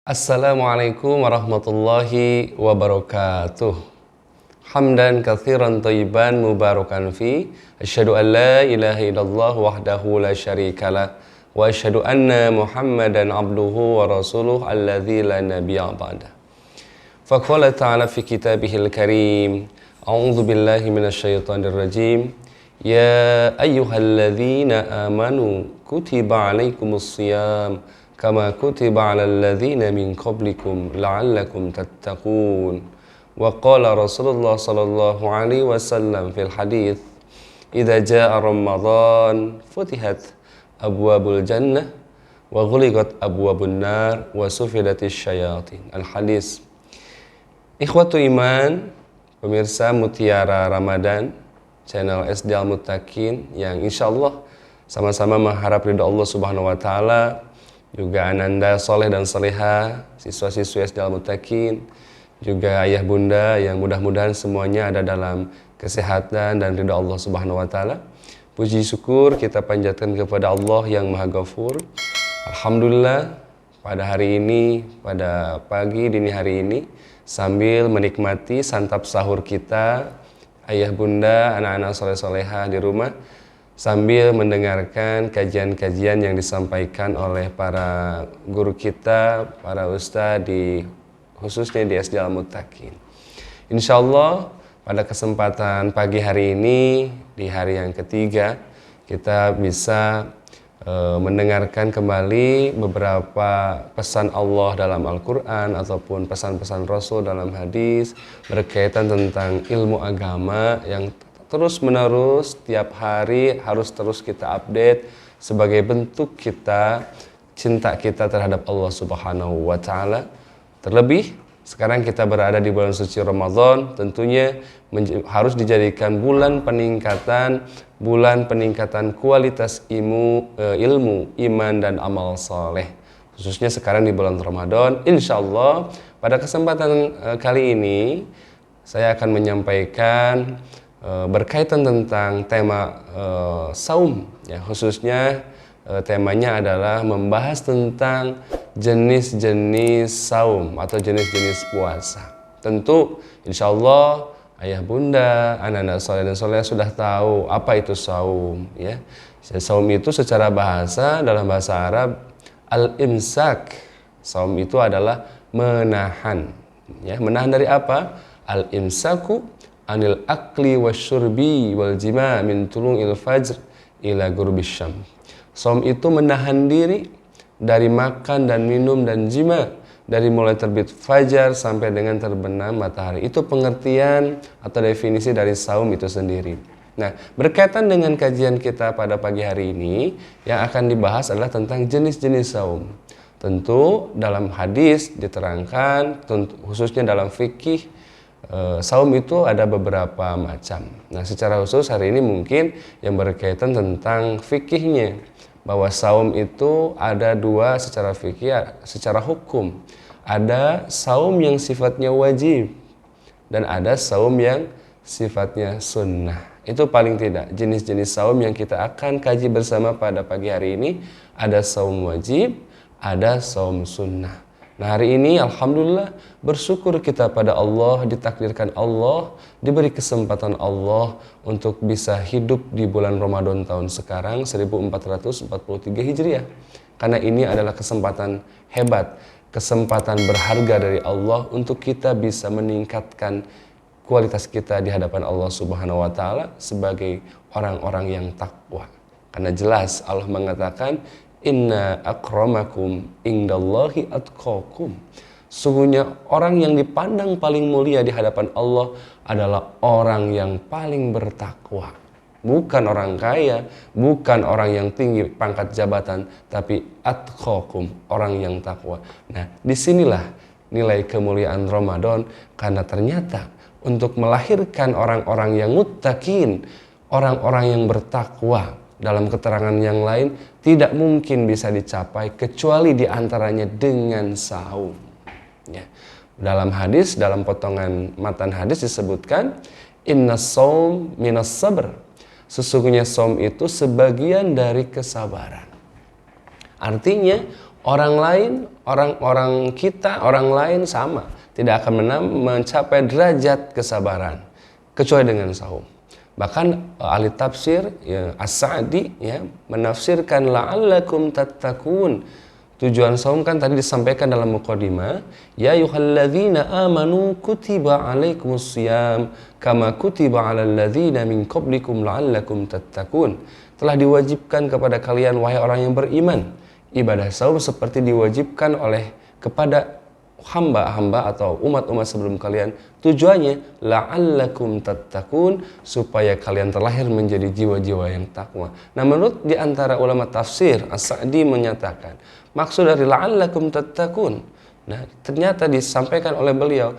Assalamualaikum warahmatullahi wabarakatuh. Hamdan katsiran thayyiban mubarakan fi. Asyhadu an la ilaha illallah wahdahu la syarikalah wa asyhadu anna Muhammadan abduhu wa rasuluh alladzi la nabiyya ba'dah. Faqala ta'ala fi kitabihil karim. A'udzu billahi minasyaitonir rajim. Ya ayyuhalladzina amanu kutiba alaikumus shiyam kama kutiba 'alal ladzina min qablikum la'allakum tattaqun. Wa qala Rasulullah sallallahu alaihi wasallam fil hadits, idza jaa Ramadan futihat abwabul jannah wa ghuliqat abwabun nar wa sufidatis syayatin. Al hadis. Ikhwatu iman, pemirsa Mutiara Ramadan, channel SD Al Muttaqin yang insyaallah sama-sama mengharap ridha Allah Subhanahu wa taala. Juga ananda soleh dan soleha, siswa-siswi SD Al Muttaqin, juga ayah bunda yang mudah-mudahan semuanya ada dalam kesehatan dan ridha Allah Subhanahu wa taala. Puji syukur kita panjatkan kepada Allah yang Maha Ghafur. Alhamdulillah, pada hari ini, pada pagi dini hari ini, sambil menikmati santap sahur kita, ayah bunda, anak-anak soleh-soleha di rumah, sambil mendengarkan kajian-kajian yang disampaikan oleh para guru kita, para ustadz khususnya di SD Al Muttaqin. Insyaallah pada kesempatan pagi hari ini, di hari yang ketiga, kita bisa mendengarkan kembali beberapa pesan Allah dalam Al-Quran ataupun pesan-pesan Rasul dalam hadis berkaitan tentang ilmu agama yang terus-menerus tiap hari harus terus kita update sebagai bentuk kita cinta kita terhadap Allah Subhanahu wa taala. Terlebih sekarang kita berada di bulan suci Ramadan, tentunya harus dijadikan bulan peningkatan kualitas ilmu, iman dan amal soleh. Khususnya sekarang di bulan Ramadan, insyaallah pada kesempatan kali ini saya akan menyampaikan berkaitan tentang tema saum, ya, khususnya temanya adalah membahas tentang jenis-jenis saum atau jenis-jenis puasa. Tentu insyaallah ayah bunda, anak-anak soleh dan soleh sudah tahu apa itu saum, ya. Saum itu secara bahasa, dalam bahasa Arab al-imsak. Saum itu adalah menahan, ya. Menahan dari apa? Al-imsaku anil akli wasyurbi wal jima' min tulungil fajr ila ghurubis syam. Saum itu menahan diri dari makan dan minum dan jima dari mulai terbit fajar sampai dengan terbenam matahari. Itu pengertian atau definisi dari saum itu sendiri. Nah, berkaitan dengan kajian kita pada pagi hari ini, yang akan dibahas adalah tentang jenis-jenis saum. Tentu dalam hadis diterangkan, khususnya dalam fikih, saum itu ada beberapa macam. Nah, secara khusus hari ini mungkin yang berkaitan tentang fikihnya, bahwa saum itu ada dua secara fikih, secara hukum. Ada saum yang sifatnya wajib dan ada saum yang sifatnya sunnah. Itu paling tidak jenis-jenis saum yang kita akan kaji bersama pada pagi hari ini. Ada saum wajib, ada saum sunnah. Nah, hari ini alhamdulillah bersyukur kita pada Allah, ditakdirkan Allah, diberi kesempatan Allah untuk bisa hidup di bulan Ramadan tahun sekarang 1443 Hijriah. Karena ini adalah kesempatan hebat, kesempatan berharga dari Allah untuk kita bisa meningkatkan kualitas kita di hadapan Allah Subhanahu wa taala sebagai orang-orang yang takwa. Karena jelas Allah mengatakan, inna akramakum indallahi atqakum. Sungguhnya orang yang dipandang paling mulia di hadapan Allah adalah orang yang paling bertakwa. Bukan orang kaya, bukan orang yang tinggi pangkat jabatan, tapi atqakum, orang yang takwa. Nah, disinilah nilai kemuliaan Ramadan, karena ternyata untuk melahirkan orang-orang yang muttaqin, orang-orang yang bertakwa, dalam keterangan yang lain tidak mungkin bisa dicapai kecuali diantaranya dengan saum, ya. Dalam hadis, dalam potongan matan hadis disebutkan, inna saum minas sabr. Sesungguhnya saum itu sebagian dari kesabaran. Artinya Orang lain, orang kita, orang lain sama, tidak akan mencapai derajat kesabaran kecuali dengan saum. Bahkan ahli tafsir ya, As-Sa'di ya, menafsirkan la'allakum tattaqun. Tujuan saum kan tadi disampaikan dalam muqaddimah, ya ayyuhalladzina amanu kutiba alaikumusiyam kama kutiba alal ladzina min qablikum la'allakum tattaqun. Telah diwajibkan kepada kalian wahai orang yang beriman, ibadah saum seperti diwajibkan kepada hamba-hamba atau umat-umat sebelum kalian. Tujuannya la'allakum tattaqun, supaya kalian terlahir menjadi jiwa-jiwa yang takwa. Nah, menurut di antara ulama tafsir, As-Sa'di menyatakan maksud dari la'allakum tattaqun, nah ternyata disampaikan oleh beliau,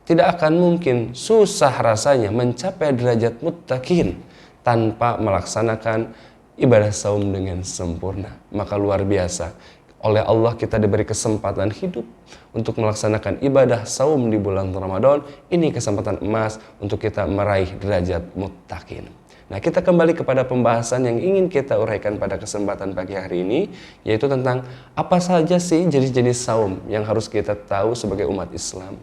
tidak akan mungkin, susah rasanya mencapai derajat muttaqin tanpa melaksanakan ibadah saum dengan sempurna. Maka luar biasa, oleh Allah kita diberi kesempatan hidup untuk melaksanakan ibadah saum di bulan Ramadan. Ini kesempatan emas untuk kita meraih derajat muttaqin. Nah, kita kembali kepada pembahasan yang ingin kita uraikan pada kesempatan pagi hari ini, yaitu tentang apa saja sih jenis-jenis saum yang harus kita tahu sebagai umat Islam.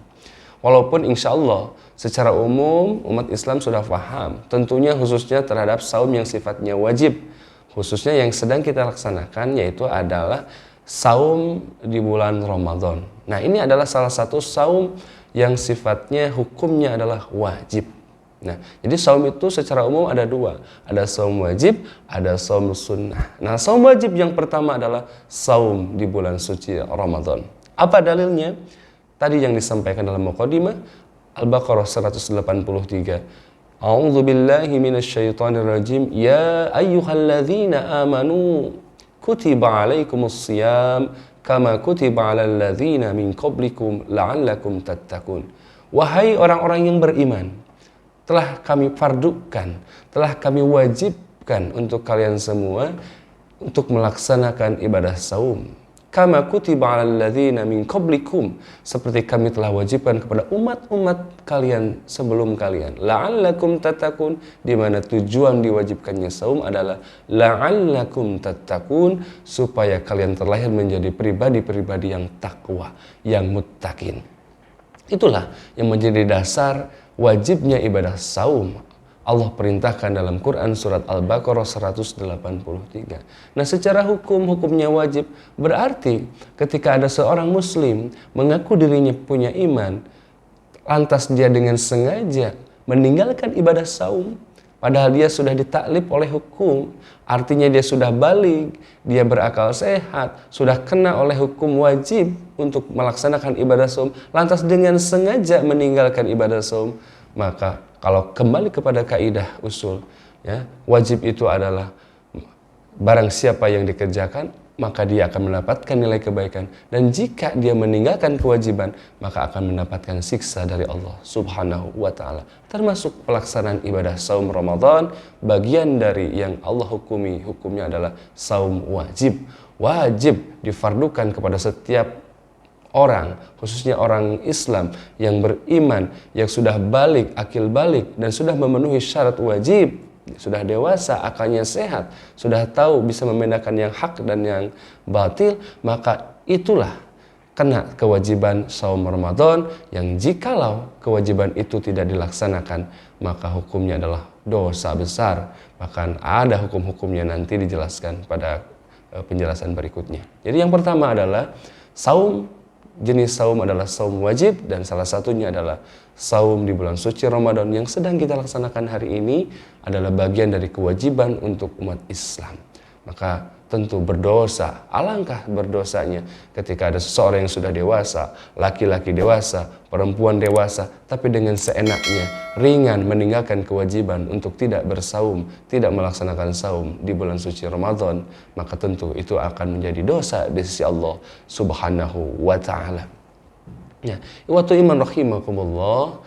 Walaupun insya Allah secara umum umat Islam sudah paham, tentunya khususnya terhadap saum yang sifatnya wajib, khususnya yang sedang kita laksanakan, yaitu adalah saum di bulan Ramadan. Nah, ini adalah salah satu saum yang sifatnya hukumnya adalah wajib. Nah, jadi saum itu secara umum ada dua, ada saum wajib, ada saum sunnah. Nah, saum wajib yang pertama adalah saum di bulan suci Ramadan. Apa dalilnya? Tadi yang disampaikan dalam muqaddimah Al-Baqarah 183. A'udzu billahi minasyaitonir rajim. Ya ayyuhalladzina amanu kutiba alaikumusiyam kama kutiba alal ladzina min qablikum la'allakum tattaqun. Wahai orang-orang yang beriman, telah kami fardukan, telah kami wajibkan untuk kalian semua untuk melaksanakan ibadah saum. Kama kutiba alal ladzina min qablikum, seperti kami telah wajibkan kepada umat-umat kalian sebelum kalian. La'allakum tattaqun, di mana tujuan diwajibkannya saum adalah la'allakum tattaqun, supaya kalian terlahir menjadi pribadi-pribadi yang takwa, yang muttaqin. Itulah yang menjadi dasar wajibnya ibadah saum. Allah perintahkan dalam Quran surat Al-Baqarah 183. Nah, secara hukumnya wajib, berarti ketika ada seorang muslim mengaku dirinya punya iman, lantas dia dengan sengaja meninggalkan ibadah saum, padahal dia sudah ditaklif oleh hukum, artinya dia sudah baligh, dia berakal sehat, sudah kena oleh hukum wajib untuk melaksanakan ibadah saum, lantas dengan sengaja meninggalkan ibadah saum, maka kalau kembali kepada kaidah usul, ya, wajib itu adalah barang siapa yang dikerjakan, maka dia akan mendapatkan nilai kebaikan. Dan jika dia meninggalkan kewajiban, maka akan mendapatkan siksa dari Allah Subhanahu wa ta'ala. Termasuk pelaksanaan ibadah saum Ramadan, bagian dari yang Allah hukumi, hukumnya adalah saum wajib. Wajib difardukan kepada setiap orang, khususnya orang Islam yang beriman, yang sudah balik, akil balik, dan sudah memenuhi syarat wajib, sudah dewasa, akalnya sehat, sudah tahu bisa membedakan yang hak dan yang batil, maka itulah kena kewajiban saum Ramadan, yang jikalau kewajiban itu tidak dilaksanakan, maka hukumnya adalah dosa besar. Bahkan ada hukum-hukumnya nanti dijelaskan pada penjelasan berikutnya. Jadi yang pertama adalah saum. Jenis saum adalah saum wajib, dan salah satunya adalah saum di bulan suci Ramadan yang sedang kita laksanakan hari ini adalah bagian dari kewajiban untuk umat Islam. Maka tentu berdosa, alangkah berdosanya ketika ada seseorang yang sudah dewasa, laki-laki dewasa, perempuan dewasa, tapi dengan seenaknya, ringan meninggalkan kewajiban untuk tidak bersaum, tidak melaksanakan saum di bulan suci Ramadan, maka tentu itu akan menjadi dosa di sisi Allah Subhanahu wa ta'ala. Ya, ikhwatu iman rahimakumullah,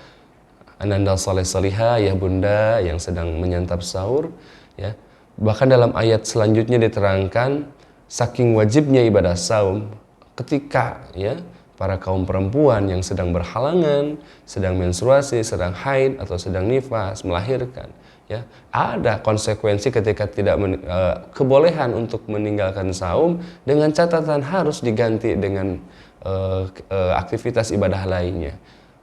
ananda saleh salihah, ya bunda yang sedang menyantap sahur, ya. Bahkan dalam ayat selanjutnya diterangkan saking wajibnya ibadah saum ketika, ya, para kaum perempuan yang sedang berhalangan, sedang menstruasi, sedang haid atau sedang nifas, melahirkan, Ya, ada konsekuensi ketika tidak kebolehan untuk meninggalkan saum dengan catatan harus diganti dengan aktivitas ibadah lainnya.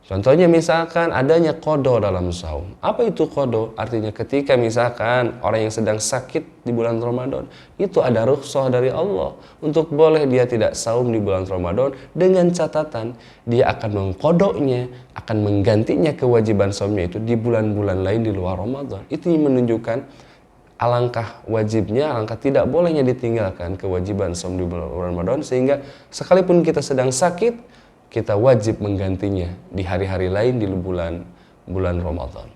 Contohnya misalkan adanya qada dalam saum. Apa itu qada? Artinya ketika misalkan orang yang sedang sakit di bulan Ramadan, itu ada rukhsah dari Allah untuk boleh dia tidak saum di bulan Ramadan dengan catatan dia akan mengqadanya, akan menggantinya kewajiban saumnya itu di bulan-bulan lain di luar Ramadan. Itu menunjukkan alangkah wajibnya, alangkah tidak bolehnya ditinggalkan kewajiban saum di bulan Ramadan, sehingga sekalipun kita sedang sakit, kita wajib menggantinya di hari-hari lain di bulan Ramadan.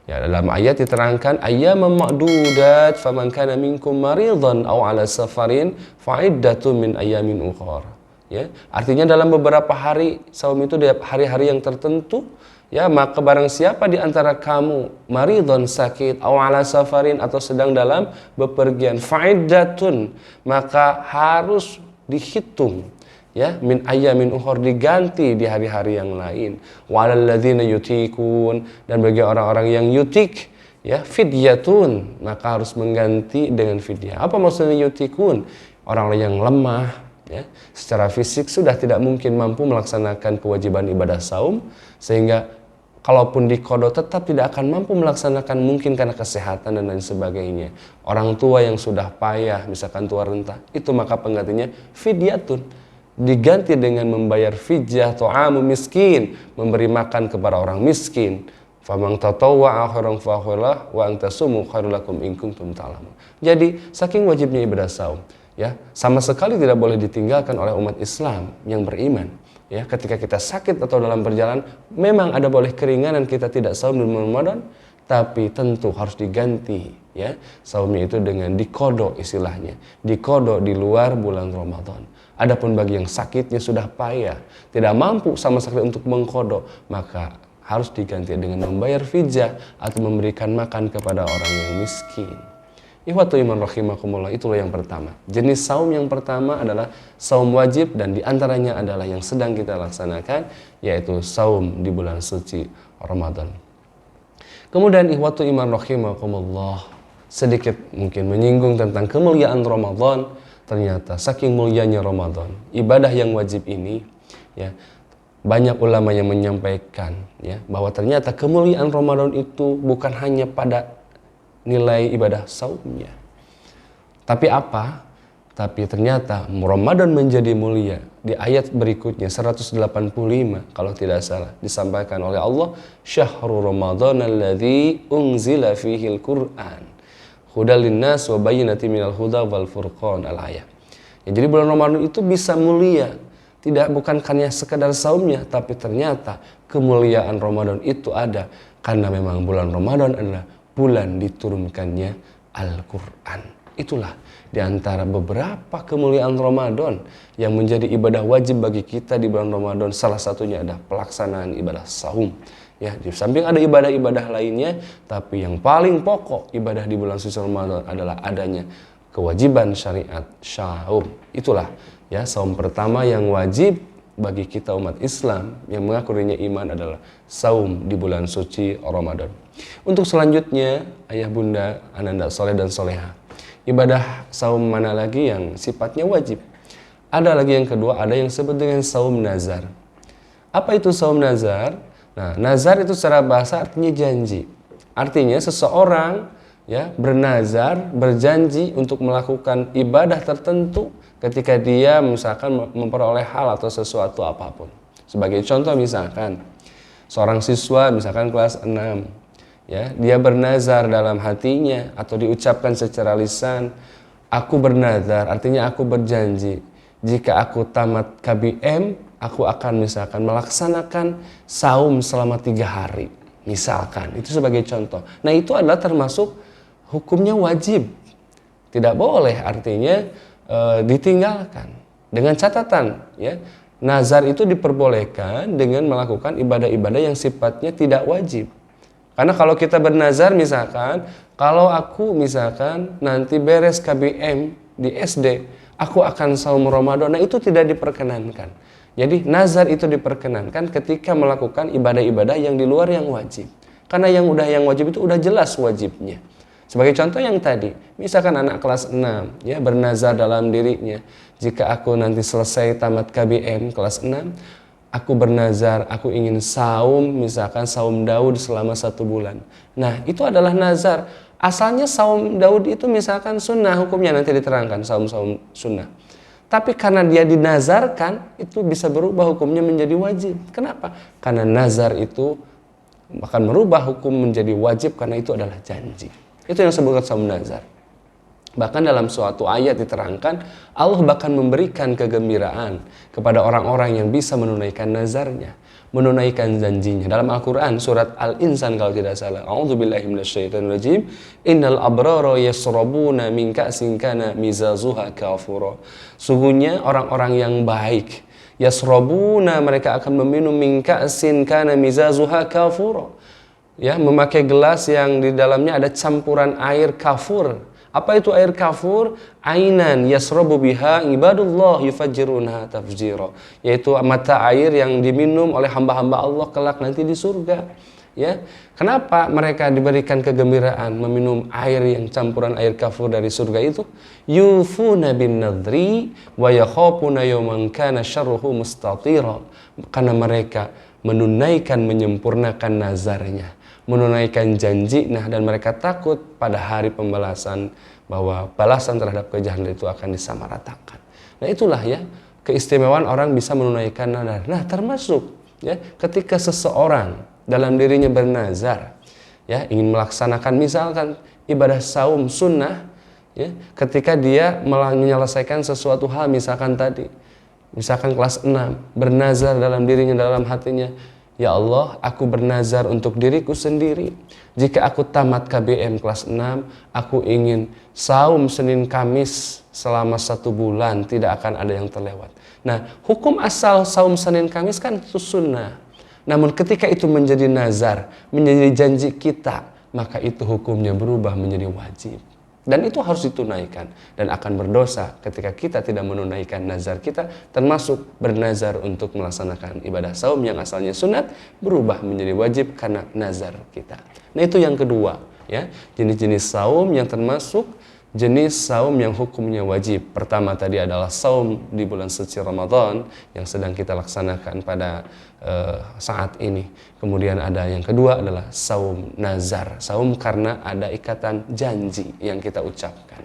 Ya, dalam ayat diterangkan ayyaman ma'dudat faman kana minkum maridan aw ala safarin fa'iddatun min ayyamin ukhra. Ya, artinya dalam beberapa hari saum itu di hari-hari yang tertentu, ya, maka barang siapa di antara kamu maridon sakit aw ala safarin atau sedang dalam bepergian fa'iddatun, maka harus dihitung, ya, min ayyamin ukhor, diganti di hari-hari yang lain. Walal ladzina yutikun, dan bagi orang-orang yang yutik, ya, fidyatun, maka harus mengganti dengan fidyah. Apa maksudnya yutikun? Orang yang lemah, ya, secara fisik sudah tidak mungkin mampu melaksanakan kewajiban ibadah saum, sehingga kalaupun diqada tetap tidak akan mampu melaksanakan, mungkin karena kesehatan dan lain sebagainya. Orang tua yang sudah payah, misalkan tua renta, itu maka penggantinya fidyatun, diganti dengan membayar fidyah ta'amu miskin, memberi makan kepada orang miskin. Faman tatawwa'a khairan fa khairan wa an tasumu khairul lakum in kuntum ta'lamun. Jadi saking wajibnya ibadah saum, ya, sama sekali tidak boleh ditinggalkan oleh umat Islam yang beriman. Ya, ketika kita sakit atau dalam perjalanan, memang ada boleh keringanan kita tidak saum di bulan Ramadan, tapi tentu harus diganti, ya, saumnya itu dengan diqada, istilahnya diqada di luar bulan Ramadan. Adapun bagi yang sakitnya sudah payah, tidak mampu sama sekali untuk mengqada, maka harus diganti dengan membayar fidyah atau memberikan makan kepada orang yang miskin. Ikhwatu iman rahimakumullah, itulah yang pertama. Jenis saum yang pertama adalah saum wajib, dan diantaranya adalah yang sedang kita laksanakan, yaitu saum di bulan suci Ramadan. Kemudian ikhwatu iman rahimakumullah, sedikit mungkin menyinggung tentang kemuliaan Ramadan. Ternyata saking mulianya Ramadan, ibadah yang wajib ini, ya, banyak ulama yang menyampaikan, ya, bahwa ternyata kemuliaan Ramadan itu bukan hanya pada nilai ibadah saumnya. Tapi apa? Tapi ternyata Ramadan menjadi mulia. Di ayat berikutnya 185 kalau tidak salah disampaikan oleh Allah, syahrul Ramadan alladzi unzila fihil Qur'an hudal linnas wa bayyinatin minal huda wal furqan, al-ayat. Ya, jadi bulan Ramadan itu bisa mulia, bukan hanya sekedar saumnya, tapi ternyata kemuliaan Ramadan itu ada karena memang bulan Ramadan adalah bulan diturunkannya Al-Qur'an. Itulah di antara beberapa kemuliaan Ramadan yang menjadi ibadah wajib bagi kita di bulan Ramadan. Salah satunya adalah pelaksanaan ibadah saum. Ya, di samping ada ibadah-ibadah lainnya, tapi yang paling pokok ibadah di bulan suci Ramadan adalah adanya kewajiban syariat saum. Itulah, ya, saum pertama yang wajib bagi kita umat Islam yang mengaku dirinya iman adalah saum di bulan suci Ramadan. Untuk selanjutnya, ayah bunda, ananda soleh dan soleha, ibadah saum mana lagi yang sifatnya wajib? Ada lagi yang kedua, ada yang disebut dengan saum nazar. Apa itu saum nazar? Nah, nazar itu secara bahasa artinya janji. Artinya seseorang, ya, bernazar, berjanji untuk melakukan ibadah tertentu ketika dia misalkan memperoleh hal atau sesuatu apapun. Sebagai contoh misalkan seorang siswa misalkan kelas 6, ya, dia bernazar dalam hatinya atau diucapkan secara lisan, aku bernazar, artinya aku berjanji jika aku tamat KBM aku akan misalkan melaksanakan saum selama 3 hari. Misalkan, itu sebagai contoh. Nah, itu adalah termasuk hukumnya wajib. Tidak boleh artinya ditinggalkan. Dengan catatan, ya, nazar itu diperbolehkan dengan melakukan ibadah-ibadah yang sifatnya tidak wajib. Karena kalau kita bernazar misalkan, kalau aku misalkan nanti beres KBM di SD, aku akan saum Ramadan, nah itu tidak diperkenankan. Jadi nazar itu diperkenankan ketika melakukan ibadah-ibadah yang di luar yang wajib. Karena yang wajib itu udah jelas wajibnya. Sebagai contoh yang tadi, misalkan anak kelas 6 ya bernazar dalam dirinya, jika aku nanti selesai tamat KBM kelas 6, aku bernazar, aku ingin saum, misalkan saum Daud selama 1 bulan. Nah, itu adalah nazar. Asalnya saum Daud itu misalkan sunnah, hukumnya nanti diterangkan saum-saum sunnah. Tapi karena dia dinazarkan, itu bisa berubah hukumnya menjadi wajib. Kenapa? Karena nazar itu akan merubah hukum menjadi wajib karena itu adalah janji. Itu yang disebut saum nazar. Bahkan dalam suatu ayat diterangkan, Allah bahkan memberikan kegembiraan kepada orang-orang yang bisa menunaikan nazarnya, menunaikan janjinya. Dalam Al-Quran, surat Al-Insan kalau tidak salah. A'udzubillahi minasyaitonirrajim. Innal abrara yasrabuna min ka'sin kana mizazuha kafura. Sungguhnya orang-orang yang baik, yasrabuna, mereka akan meminum min ka'sin kana mizazuha kafura. Ya, memakai gelas yang di dalamnya ada campuran air kafur. Apa itu air kafur? Ainan yasrabu biha ibadullah yufajjiruna tafjira. Yaitu mata air yang diminum oleh hamba-hamba Allah kelak nanti di surga. Ya. Kenapa mereka diberikan kegembiraan meminum air yang campuran air kafur dari surga itu? Yufuna bin nadri wa yakhafuna yawman kana syarruhu mustatira. Karena mereka menunaikan, menyempurnakan nazarnya, menunaikan janji, dan mereka takut pada hari pembalasan, bahwa balasan terhadap kejahatan itu akan disamaratakan. Nah, itulah ya keistimewaan orang bisa menunaikan nazar. Nah, termasuk ya ketika seseorang dalam dirinya bernazar, ya ingin melaksanakan misalkan ibadah saum sunnah, ya ketika dia menyelesaikan sesuatu hal, misalkan kelas 6 bernazar dalam dirinya, dalam hatinya, ya Allah, aku bernazar untuk diriku sendiri. Jika aku tamat KBM kelas 6, aku ingin saum Senin Kamis selama 1 bulan, tidak akan ada yang terlewat. Nah, hukum asal saum Senin Kamis kan itu sunnah. Namun ketika itu menjadi nazar, menjadi janji kita, maka itu hukumnya berubah menjadi wajib. Dan itu harus ditunaikan, dan akan berdosa ketika kita tidak menunaikan nazar kita, termasuk bernazar untuk melaksanakan ibadah saum yang asalnya sunat berubah menjadi wajib karena nazar kita. Nah, itu yang kedua, ya, jenis-jenis saum yang termasuk jenis saum yang hukumnya wajib. Pertama tadi adalah saum di bulan suci Ramadan yang sedang kita laksanakan pada saat ini. Kemudian ada yang kedua adalah saum nazar, saum karena ada ikatan janji yang kita ucapkan.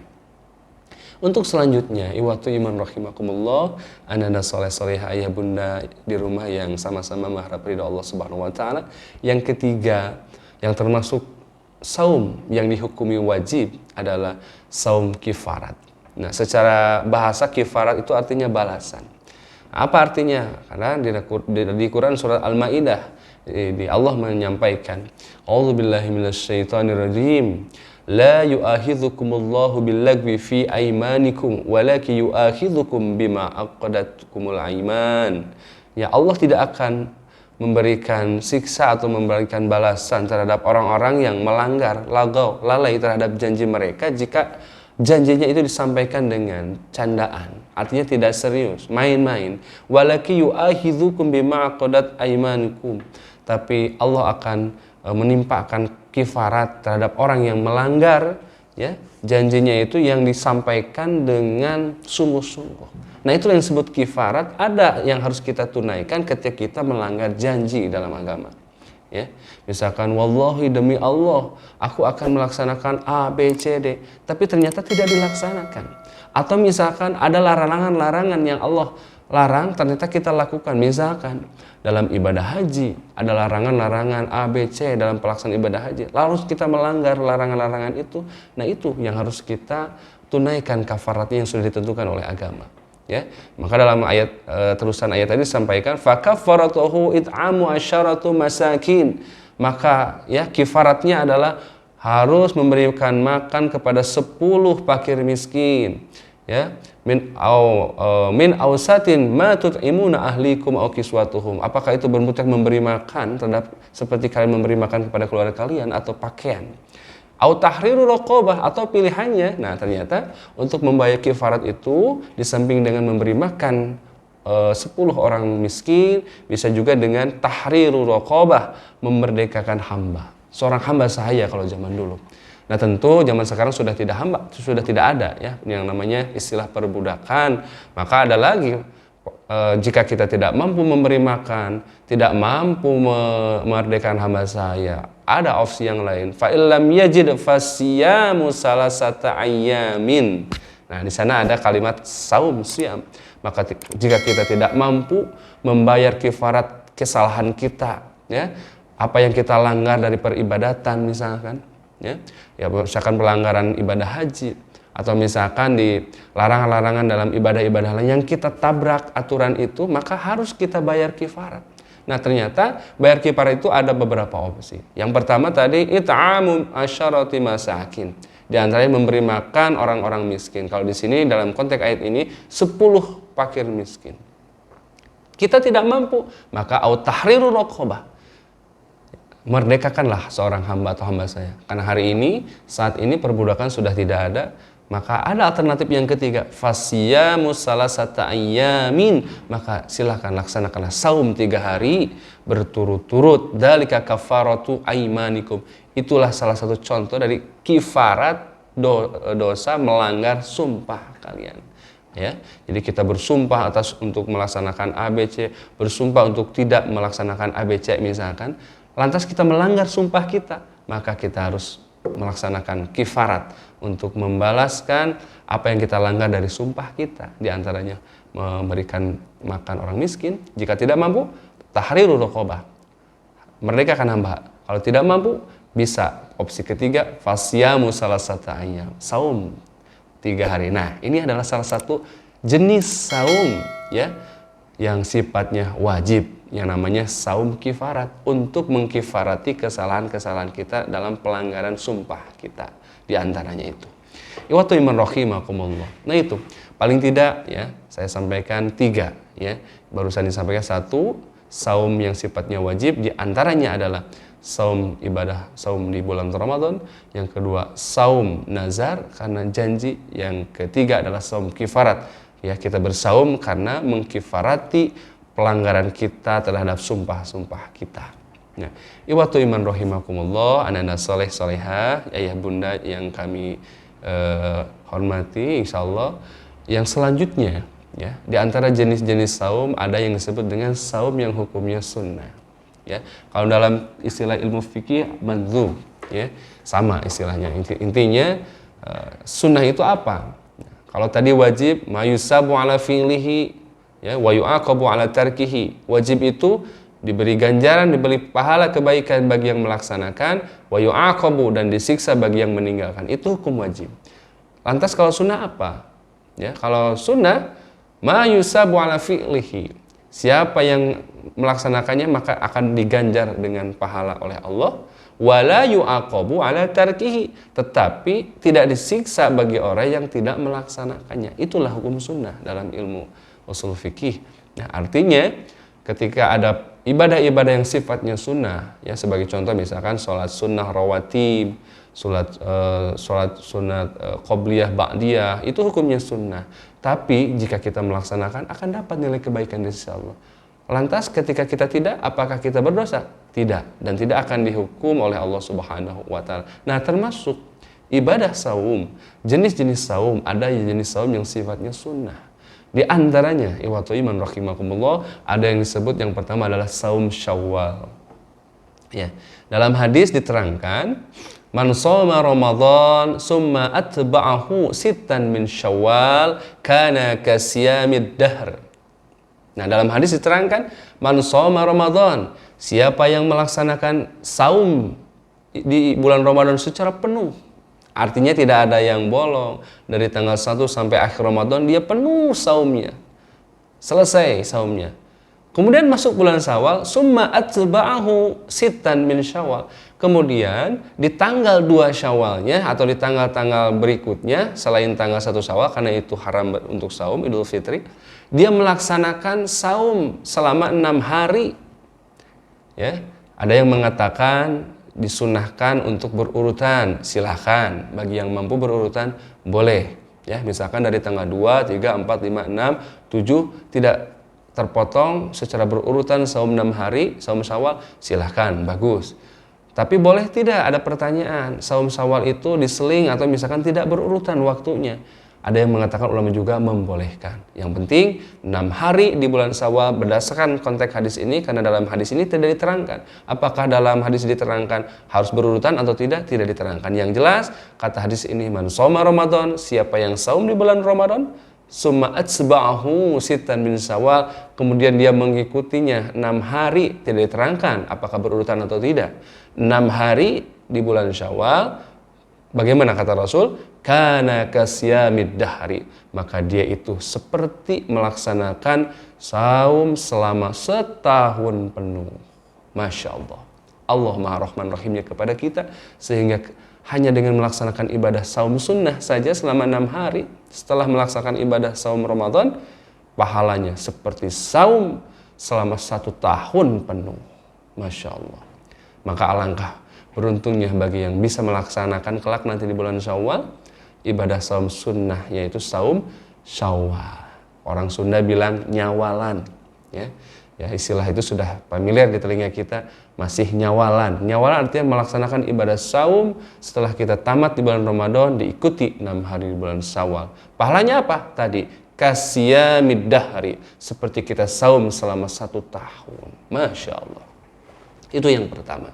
Untuk selanjutnya, iwatu iman rahimakumullah, anak-anak soleh-solehah, ayah bunda di rumah yang sama-sama mengharap ridha Allah Subhanahu wa taala. Yang ketiga, yang termasuk saum yang dihukumi wajib adalah saum kifarat. Nah, secara bahasa kifarat itu artinya balasan. Apa artinya? Karena di Quran surat Al-Maidah di Allah menyampaikan, A'udzubillahi minasyaitonirrajim. La yu'akhidhukumullahu billagwi fi aimanikum walakin yu'akhidhukum bima aqadatkumul aiman. Ya, Allah tidak akan memberikan siksa atau memberikan balasan terhadap orang-orang yang melanggar, lalai terhadap janji mereka jika janjinya itu disampaikan dengan candaan, artinya tidak serius, main-main. Walaki yu'akhidhukum bima aqadat aimanukum. Tapi Allah akan menimpakan kifarat terhadap orang yang melanggar, ya, janjinya itu yang disampaikan dengan sungguh-sungguh. Nah, itu yang disebut kifarat. Ada yang harus kita tunaikan ketika kita melanggar janji dalam agama. Ya, misalkan wallahi demi Allah aku akan melaksanakan A, B, C, D, tapi ternyata tidak dilaksanakan. Atau misalkan ada larangan-larangan yang Allah larang, ternyata kita lakukan. Misalkan dalam ibadah haji ada larangan-larangan A, B, C dalam pelaksanaan ibadah haji, lalu kita melanggar larangan-larangan itu. Nah, itu yang harus kita tunaikan kafaratnya yang sudah ditentukan oleh agama. Ya, maka dalam ayat terusan ayat tadi disampaikan fakaffaratuhu it'amu asyaratu masakin. Maka ya kifaratnya adalah harus memberikan makan kepada 10 fakir miskin. Ya, min ausatin ma tut'imuna ahlikum aw kiswatuhum. Apakah itu bermutlak memberi makan terhadap seperti kalian memberi makan kepada keluarga kalian atau pakaian? Au tahriru raqabah, atau pilihannya. Nah, ternyata untuk membayar kifarat itu di samping dengan memberi makan 10 orang miskin, bisa juga dengan tahriru raqabah, memerdekakan hamba. seorang hamba sahaya kalau zaman dulu. Nah tentu zaman sekarang sudah tidak ada ya yang namanya istilah perbudakan. Maka ada lagi jika kita tidak mampu memberi makan, tidak mampu memerdekakan hamba sahaya, ada opsi yang lain. Fa illam yajid fasiyamu salasata ayyamin. Nah di sana ada kalimat saum siam. Maka jika kita tidak mampu membayar kifarat kesalahan kita, ya apa yang kita langgar dari peribadatan misalkan, ya misalkan pelanggaran ibadah haji atau misalkan di larangan-larangan dalam ibadah-ibadah lain yang kita tabrak aturan itu, maka harus kita bayar kifarat. Nah ternyata bayar kifarat itu ada beberapa opsi. Yang pertama tadi it'amu asyarati masakin, di antaranya memberi makan orang-orang miskin. Kalau di sini dalam konteks ayat ini 10 fakir miskin. Kita tidak mampu, maka au tahriru raqabah, merdekakanlah seorang hamba atau hamba saya. Karena hari ini, saat ini perbudakan sudah tidak ada, maka ada alternatif yang ketiga, fasiyamu salasata ayyamin, maka silakan laksanakanlah saum 3 hari berturut-turut, dzalika kafaratu aimanikum. Itulah salah satu contoh dari kifarat dosa melanggar sumpah kalian. Ya, jadi kita bersumpah untuk melaksanakan ABC, bersumpah untuk tidak melaksanakan ABC misalkan, lantas kita melanggar sumpah kita, maka kita harus melaksanakan kifarat untuk membalaskan apa yang kita langgar dari sumpah kita. Di antaranya memberikan makan orang miskin, jika tidak mampu tahriru raqabah, merdekakan hamba. Kalau tidak mampu bisa opsi ketiga, fasyamu salasata ayyam, saum 3 hari. Nah, ini adalah salah satu jenis saum ya yang sifatnya wajib, yang namanya saum kifarat, untuk mengkifarati kesalahan-kesalahan kita dalam pelanggaran sumpah kita. Di antaranya itu. Iwatu iman rahimakumullah. Nah itu, paling tidak ya, saya sampaikan 3 ya. Barusan disampaikan 1, saum yang sifatnya wajib, di antaranya adalah saum ibadah, saum di bulan Ramadan. Yang kedua, saum nazar karena janji. Yang ketiga adalah saum kifarat. Ya, kita bersaum karena mengkifarati pelanggaran kita terhadap sumpah-sumpah kita. Nah, iwatu iman rahimakumullah, anak-anak soleh solehah, ayah bunda yang kami hormati, insyaallah. Yang selanjutnya, ya, di antara jenis-jenis saum ada yang disebut dengan saum yang hukumnya sunnah. Ya, kalau dalam istilah ilmu fikih mandhub, ya, sama istilahnya. Intinya sunnah itu apa? Kalau tadi wajib, mayusabu ala fi'lihi, ya, wa yu'aqabu ala tarkihi. Wajib itu diberi ganjaran, diberi pahala kebaikan bagi yang melaksanakan, wa yu'aqabu, dan disiksa bagi yang meninggalkan. Itu hukum wajib. Lantas kalau sunnah apa? Ya, kalau sunnah, mayusabu ala fi'lihi. Siapa yang melaksanakannya maka akan diganjar dengan pahala oleh Allah. Wala yu'aqabu ala tarkihi, tetapi tidak disiksa bagi orang yang tidak melaksanakannya. Itulah hukum sunnah dalam ilmu usul fikih. Nah, artinya ketika ada ibadah-ibadah yang sifatnya sunnah, ya, sebagai contoh misalkan sholat sunnah rawatib, sholat sunat qobliyah ba'diyah, itu hukumnya sunnah. Tapi jika kita melaksanakan akan dapat nilai kebaikan dari sisi Allah. Lantas ketika kita tidak, apakah kita berdosa? Tidak, dan tidak akan dihukum oleh Allah Subhanahu wa taala. Nah, termasuk ibadah saum, jenis-jenis saum, ada jenis saum yang sifatnya sunnah. Di antaranya, iwatu iman rahimakumullah, ada yang disebut, yang pertama adalah saum Syawal. Ya, dalam hadis diterangkan, man shoma Ramadan summa atba'ahu sittan min Syawal kana kasyamid dahr. Nah, dalam hadis diterangkan, man shoma Ramadan, siapa yang melaksanakan saum di bulan Ramadan secara penuh, artinya tidak ada yang bolong, dari tanggal 1 sampai akhir Ramadan dia penuh saumnya, selesai saumnya. Kemudian masuk bulan Syawal, summa atba'ahu sittan min Syawal. Kemudian di tanggal 2 Syawalnya atau di tanggal-tanggal berikutnya selain tanggal 1 Syawal, karena itu haram untuk saum Idul Fitri, dia melaksanakan saum selama 6 hari. Ya, ada yang mengatakan disunahkan untuk berurutan, silahkan. Bagi yang mampu berurutan boleh. Ya, misalkan dari tanggal 2, 3, 4, 5, 6, 7 tidak terpotong secara berurutan saum 6 hari, saum Syawal, silahkan, bagus. Tapi boleh tidak, ada pertanyaan, saum Syawal itu diseling atau misalkan tidak berurutan waktunya. Ada yang mengatakan, ulama juga membolehkan. Yang penting 6 hari di bulan Syawal berdasarkan konteks hadis ini, karena dalam hadis ini tidak diterangkan. Apakah dalam hadis diterangkan harus berurutan atau tidak? Tidak diterangkan. Yang jelas, kata hadis ini, man shoma Ramadan, siapa yang saum di bulan Ramadan, summa atsba'ahu sitan min Syawal, kemudian dia mengikutinya 6 hari, tidak diterangkan apakah berurutan atau tidak. 6 hari di bulan Syawal, bagaimana kata Rasul? Kana kasyamid dahri, maka dia itu seperti melaksanakan saum selama setahun penuh. Masya Allah, Allah Maha Rahman Rahimnya kepada kita, sehingga hanya dengan melaksanakan ibadah saum sunnah saja selama 6 hari setelah melaksanakan ibadah saum Ramadan, pahalanya seperti saum selama 1 tahun penuh. Masya Allah. Maka alangkah beruntungnya bagi yang bisa melaksanakan kelak nanti di bulan Syawal ibadah saum sunnah, yaitu saum Syawal. Orang Sunda bilang nyawalan, ya. Ya, istilah itu sudah familiar di telinga kita, masih nyawalan. Nyawalan artinya melaksanakan ibadah saum setelah kita tamat di bulan Ramadan, diikuti 6 hari di bulan Syawal. Pahalanya apa? Tadi kasyamid dahri, seperti kita saum selama 1 tahun. Masya Allah. Itu yang pertama.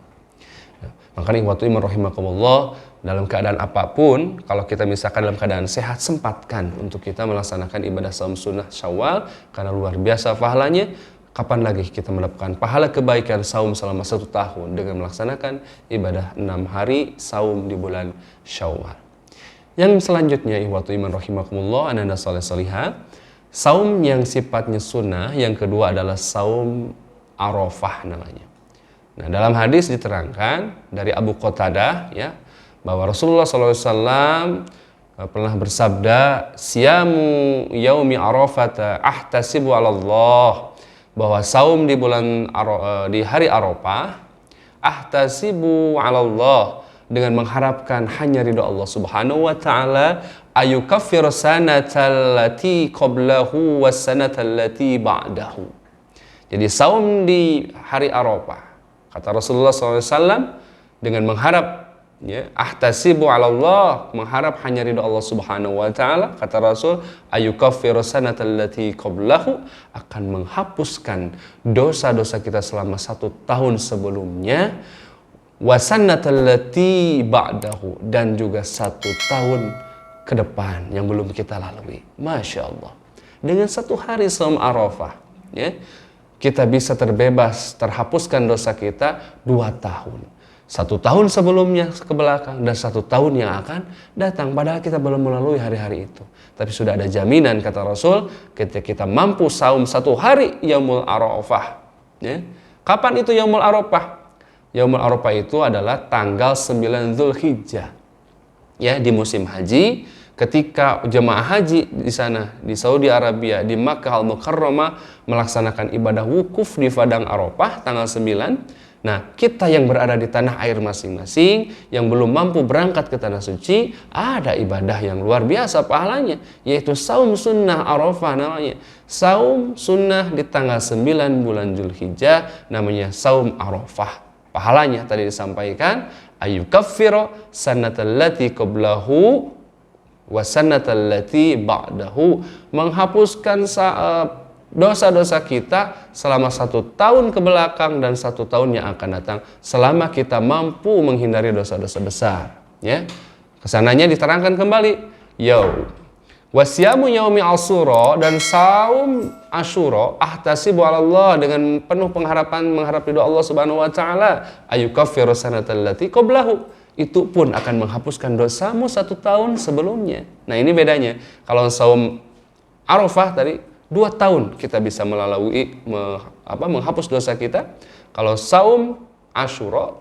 Makanya ikhwatu iman rahimakumullah, dalam keadaan apapun, kalau kita misalkan dalam keadaan sehat, sempatkan untuk kita melaksanakan ibadah saum sunnah Syawal, karena luar biasa pahalanya. Kapan lagi kita mendapatkan pahala kebaikan saum selama 1 tahun dengan melaksanakan ibadah 6 hari saum di bulan Syawal. Yang selanjutnya ikhwatu iman rahimakumullah, ananda saleh salihah, saum yang sifatnya sunnah yang kedua adalah saum Arafah namanya. Nah, dalam hadis diterangkan dari Abu Qatadah, ya, bahwa Rasulullah SAW pernah bersabda, siyamu yaumi arafata ahtasibu ala Allah, bahwa saum di di hari Arafah, ahtasibu ala Allah, dengan mengharapkan hanya ridha Allah Subhanahu wa taala, ayukaffir sanatal lati qablahu was sanatal lati ba'dahu. Jadi saum di hari Arafah, kata Rasulullah SAW, dengan mengharap, ya, ahtasibu ala Allah, mengharap hanya ridha Allah Subhanahu wa taala, kata Rasul, ayukaffiru sanatal lati qablahu, akan menghapuskan dosa-dosa kita selama 1 tahun sebelumnya, wasanatal lati ba'dahu, dan juga 1 tahun ke depan yang belum kita lalui. Masya Allah. Dengan 1 hari saum Arafah, ya, kita bisa terbebas, terhapuskan dosa kita 2 tahun. 1 tahun sebelumnya ke belakang dan 1 tahun yang akan datang. Padahal kita belum melalui hari-hari itu. Tapi sudah ada jaminan, kata Rasul, ketika kita mampu saum 1 hari Yaumul Arafah. Ya. Kapan itu Yaumul Arafah? Yaumul Arafah itu adalah tanggal 9 Zulhijjah. Ya, di musim haji, ketika jemaah haji di sana, di Saudi Arabia, di Makkah Al-Mukarramah, melaksanakan ibadah wukuf di Padang Arafah tanggal 9. Nah, kita yang berada di tanah air masing-masing, yang belum mampu berangkat ke tanah suci, ada ibadah yang luar biasa pahalanya, yaitu saum sunnah Arafah namanya. Saum sunnah di tanggal 9 bulan Zulhijjah, namanya saum Arafah. Pahalanya tadi disampaikan, ayukaffiru sanatal lati qablahu wasanatal lati ba'dahu, menghapuskan dosa-dosa kita selama 1 tahun ke belakang dan 1 tahun yang akan datang, selama kita mampu menghindari dosa-dosa besar. Ya, kesananya diterangkan kembali, wasyamu yaumi Asyura, dan saum Asyura, ahtasibu ala Allah, dengan penuh pengharapan, mengharap ridha Allah Subhanahu wa taala, ayukaffiru sanatal lati qablahu, itu pun akan menghapuskan dosamu 1 tahun sebelumnya. Nah, ini bedanya. Kalau saum Arafah tadi 2 tahun kita bisa melalui menghapus dosa kita. Kalau saum Asyura,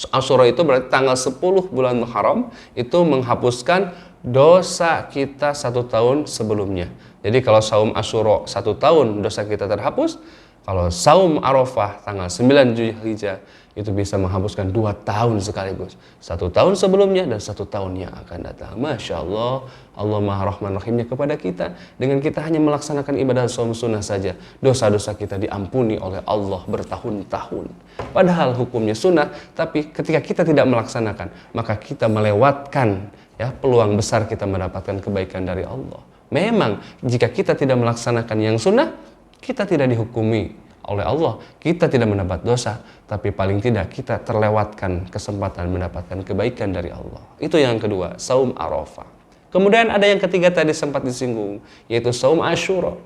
Asyura itu berarti tanggal 10 bulan Muharram, itu menghapuskan dosa kita 1 tahun sebelumnya. Jadi kalau saum Asyura 1 tahun dosa kita terhapus, kalau saum Arafah tanggal 9 Zulhijjah itu bisa menghapuskan 2 tahun sekaligus. 1 tahun sebelumnya dan 1 tahun yang akan datang. Masya Allah, Allah Maha Rahman Rahimnya kepada kita. Dengan kita hanya melaksanakan ibadah saum sunnah saja, dosa-dosa kita diampuni oleh Allah bertahun-tahun. Padahal hukumnya sunnah, tapi ketika kita tidak melaksanakan, maka kita melewatkan ya peluang besar kita mendapatkan kebaikan dari Allah. Memang jika kita tidak melaksanakan yang sunnah, kita tidak dihukumi oleh Allah, kita tidak mendapat dosa, tapi paling tidak kita terlewatkan kesempatan mendapatkan kebaikan dari Allah. Itu yang kedua, saum Arafah. Kemudian ada yang ketiga tadi sempat disinggung, yaitu saum Asyura.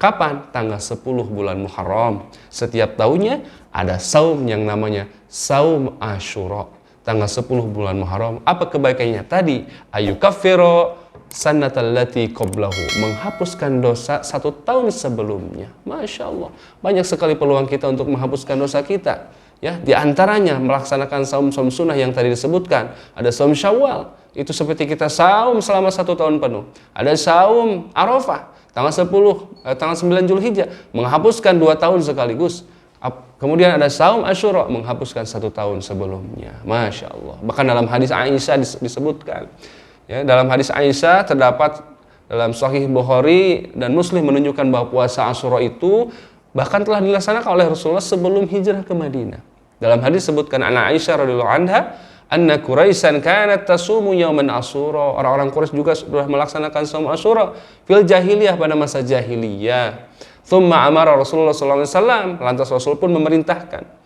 Kapan? Tanggal 10 bulan Muharram. Setiap tahunnya ada saum yang namanya saum Asyura. Tanggal 10 bulan Muharram. Apa kebaikannya? Tadi, ayukaffiro sanatallati qablahu, menghapuskan dosa 1 tahun sebelumnya. Masya Allah, banyak sekali peluang kita untuk menghapuskan dosa kita. Ya, di antaranya melaksanakan saum-saum sunnah yang tadi disebutkan. Ada saum Syawal, itu seperti kita saum selama 1 tahun penuh. Ada saum Arafah, tanggal 9 Zulhijjah, menghapuskan 2 tahun sekaligus. Kemudian ada saum Asyura, menghapuskan 1 tahun sebelumnya. Masya Allah. Bahkan dalam hadis Aisyah disebutkan. Ya, dalam hadis Aisyah terdapat dalam Sahih Bukhari dan Muslim menunjukkan bahwa puasa Asyura itu bahkan telah dilaksanakan oleh Rasulullah sebelum hijrah ke Madinah. Dalam hadis sebutkan anak Aisyah radhiyallahu anha, anna Quraisyan kanat tasumu yauman Asyura. Orang-orang Quraisy juga sudah melaksanakan saum Asyura fil jahiliyah, pada masa jahiliyah. Tsumma amara Rasulullah sallallahu alaihi wasallam, lantas Rasul pun memerintahkan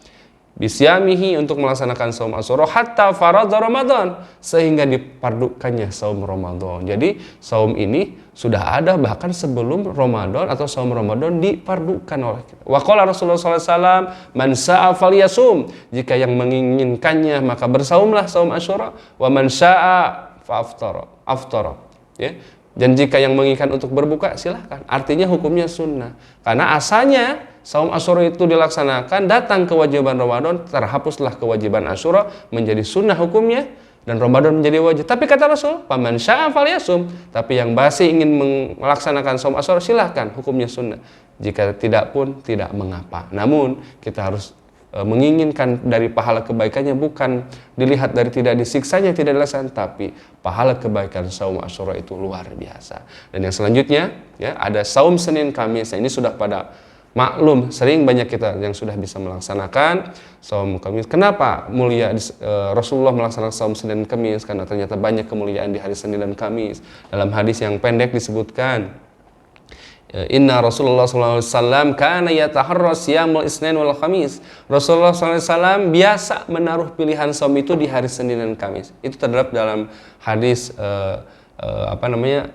bisyamihi, untuk melaksanakan saum Asyura hatta faradha Ramadan, sehingga dipardukannya saum Ramadan. Jadi saum ini sudah ada bahkan sebelum Ramadan atau saum Ramadan dipardukan oleh kita. Wa qala Rasulullah sallallahu alaihi wasallam, man saa'a falyasum, jika yang menginginkannya maka bersaumlah saum Asyura, wa man saa'a fa aftara. Ya. Dan jika yang menginginkan untuk berbuka, silahkan. Artinya hukumnya sunnah. Karena asalnya saum Asyura itu dilaksanakan, datang kewajiban Ramadan, terhapuslah kewajiban Asyura, menjadi sunnah hukumnya, dan Ramadan menjadi wajib. Tapi kata Rasul, paman sya'a falyasum. Tapi yang masih ingin melaksanakan saum Asyura, silahkan, hukumnya sunnah. Jika tidak pun tidak mengapa. Namun kita harus menginginkan dari pahala kebaikannya, bukan dilihat dari tidak disiksanya, tidak dilaksanakan, tapi pahala kebaikan saum Asyura itu luar biasa. Dan yang selanjutnya ya, ada saum Senin Kamis. Nah, ini sudah pada maklum, sering banyak kita yang sudah bisa melaksanakan saum Kamis. Kenapa mulia Rasulullah melaksanakan saum Senin Kamis? Karena ternyata banyak kemuliaan di hari Senin dan Kamis. Dalam hadis yang pendek disebutkan, Inna Rasulullah SAW kana yataharra siyamul Isnin wal Khamis. Rasulullah SAW biasa menaruh pilihan saum itu di hari Senin dan Kamis. Itu terdapat dalam hadis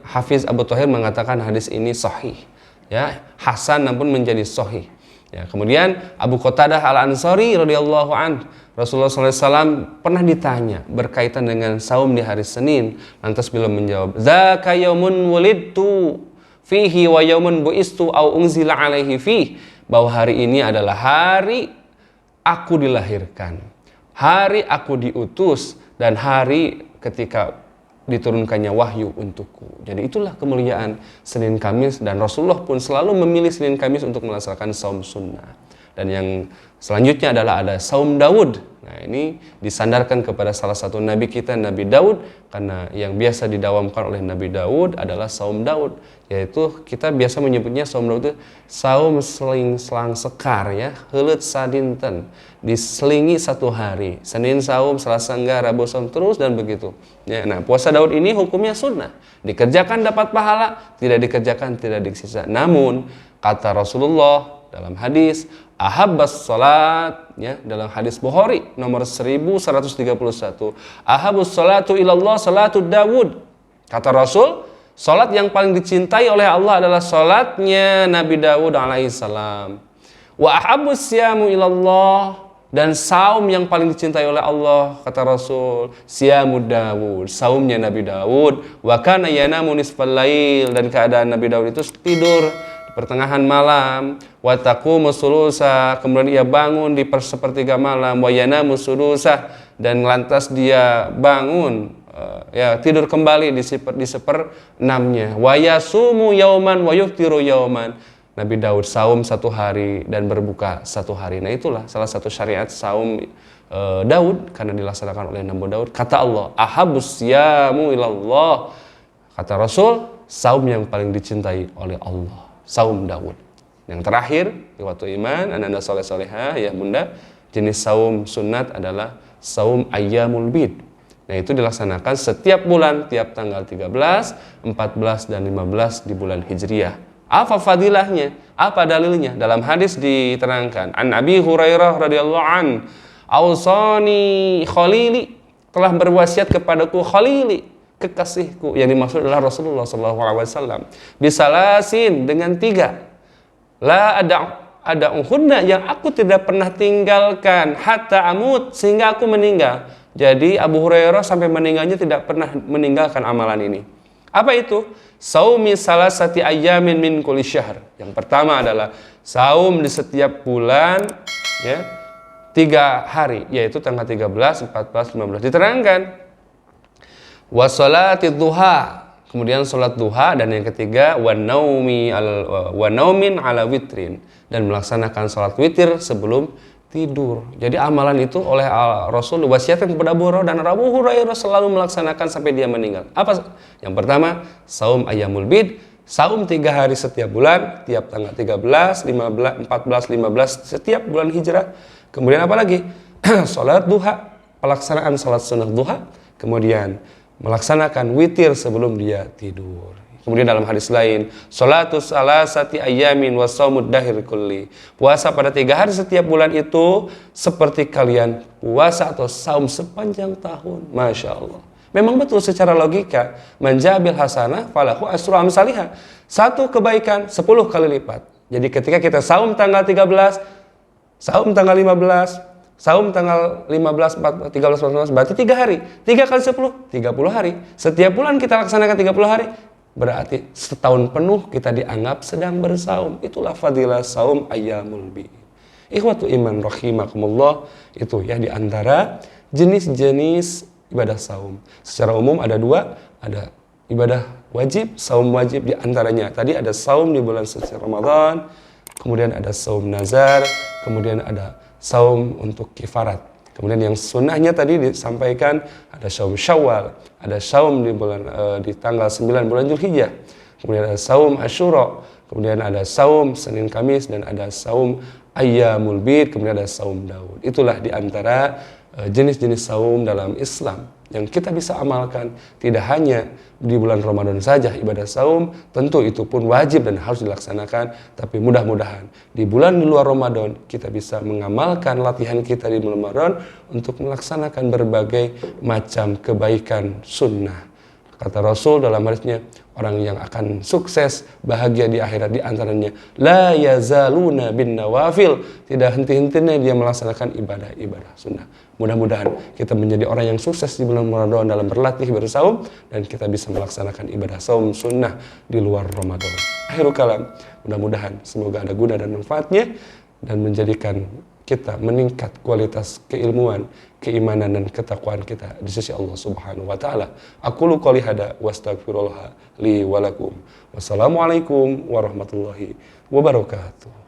Hafiz Abu Thahir mengatakan hadis ini sahih. Ya, hasan namun menjadi sahih. Ya, kemudian Abu Qatadah Al-Ansari radhiyallahu an, Rasulullah SAW pernah ditanya berkaitan dengan saum di hari Senin. Lantas beliau menjawab, "Dzaka yaumun wulidtu fihi wa yaumun bu'istu au unzila alaihi fih," bahwa hari ini adalah hari aku dilahirkan, hari aku diutus, dan hari ketika diturunkannya wahyu untukku. Jadi itulah kemuliaan Senin Kamis, dan Rasulullah pun selalu memilih Senin Kamis untuk melaksanakan saum sunnah. Dan yang selanjutnya adalah ada saum Daud. Nah, ini disandarkan kepada salah satu nabi kita, Nabi Daud, karena yang biasa didawamkan oleh Nabi Daud adalah saum Daud, yaitu kita biasa menyebutnya saum Daud itu saum selang sekar, ya, heuleut sadinten, diselingi 1 hari, Senin saum, Selasa enggak, Rabu saum, terus dan begitu. Ya, nah, puasa Daud ini hukumnya sunnah, dikerjakan dapat pahala, tidak dikerjakan tidak disiksa. Namun kata Rasulullah dalam hadis ahabbas salat, ya, dalam hadis Bukhari nomor 1131, ahabbus salatu ilallah salatu Dawud. Kata Rasul, salat yang paling dicintai oleh Allah adalah salatnya Nabi Dawud alaihissalam. Wa ahabbus siyamu ilallah, dan saum yang paling dicintai oleh Allah, kata Rasul, siyamu Dawud, saumnya Nabi Dawud. Wa kana yanamu nisfal lail, dan keadaan Nabi Dawud itu tidur pertengahan malam, wa taqumu sulusa, kemudian ia bangun di sepertiga malam, wa yanamu sulusa, dan lantas dia bangun tidur kembali di seperenamnya. Wa yasumu yauman wa yuftiru yauman. Nabi Daud saum 1 hari dan berbuka 1 hari. Nah itulah salah satu syariat saum Daud karena dilaksanakan oleh Nabi Daud. Kata Allah, ahabus siyamu ilallah. Kata Rasul, saum yang paling dicintai oleh Allah, saum Daud. Yang terakhir, waktu iman, anak-anak soleh-soleha, ya bunda, jenis saum sunat adalah saum ayyamul bid. Nah itu dilaksanakan setiap bulan, tiap tanggal 13, 14, dan 15 di bulan Hijriah. Apa fadilahnya? Apa dalilnya? Dalam hadis diterangkan, an Abi Hurairah radhiyallahu an, ausani khalili, telah berwasiat kepadaku khalili, kekasihku. Yang dimaksud adalah Rasulullah SAW. Bisalasin, dengan 3. La ada uhunna, yang aku tidak pernah tinggalkan hatta amut, sehingga aku meninggal. Jadi Abu Hurairah sampai meninggalnya tidak pernah meninggalkan amalan ini. Apa itu? Saumi salasati ayyamin min kulli syahr. Yang pertama adalah saum di setiap bulan, ya, 3 hari, yaitu tanggal 13, 14, 15. Diterangkan wa sholati duha, kemudian sholat duha, dan yang ketiga wa naumin ala witrin, dan melaksanakan sholat witir sebelum tidur. Jadi amalan itu oleh Rasul diwasiatkan kepada Abu Hurairah, dan Abu Hurairah selalu melaksanakan sampai dia meninggal. Apa? Yang pertama, saum ayyamul bid, saum 3 hari setiap bulan, tiap tanggal 13, 15, 14, 15 setiap bulan hijrah. Kemudian apa lagi? Salat duha, pelaksanaan salat sunnah duha, kemudian melaksanakan witir sebelum dia tidur. Kemudian dalam hadis lain, sholatus salasati ayyamin wa shaumud dahir kulli. Puasa pada 3 hari setiap bulan itu seperti kalian puasa atau saum sepanjang tahun. Masya Allah. Memang betul secara logika, menjabil hasanah falahu asru amsalihah. 1 kebaikan 10 kali lipat. Jadi ketika kita saum tanggal 13, saum tanggal 15, saum tanggal 15, 14, 13, 14, berarti 3 hari. 3 kali 10, 30 hari. Setiap bulan kita laksanakan 30 hari. Berarti setahun penuh kita dianggap sedang bersaum. Itulah fadilah saum ayyamul bid. Ikhwatu iman rahimakumullah, itu ya di antara jenis-jenis ibadah saum. Secara umum ada 2, ada ibadah wajib, saum wajib, di antaranya tadi ada saum di bulan suci Ramadan, kemudian ada saum nazar, kemudian ada saum untuk kifarat. Kemudian yang sunnahnya tadi disampaikan ada saum Syawal, ada saum di tanggal 9 bulan Dzulhijjah. Kemudian ada saum Asyura, kemudian ada saum Senin Kamis, dan ada saum Ayyamul Bid, kemudian ada saum Daud. Itulah di antara jenis-jenis saum dalam Islam yang kita bisa amalkan, tidak hanya di bulan Ramadan saja ibadah saum, tentu itu pun wajib dan harus dilaksanakan, tapi mudah-mudahan di bulan di luar Ramadan kita bisa mengamalkan latihan kita di bulan Ramadan untuk melaksanakan berbagai macam kebaikan sunnah. Kata Rasul dalam hadisnya, orang yang akan sukses, bahagia di akhirat di antaranya la yazaluna bin nawafil, tidak henti-hentinya dia melaksanakan ibadah-ibadah sunnah. Mudah-mudahan kita menjadi orang yang sukses di bulan Ramadan dalam berlatih bersaum, dan kita bisa melaksanakan ibadah saum sunnah di luar Ramadan. Akhirul kalam, mudah-mudahan semoga ada guna dan manfaatnya dan menjadikan kita meningkat kualitas keilmuan, keimanan, dan ketakwaan kita di sisi Allah Subhanahu wa taala. Aqulu qouli hada wastaghfirullah li wa lakum. Wassalamualaikum warahmatullahi wabarakatuh.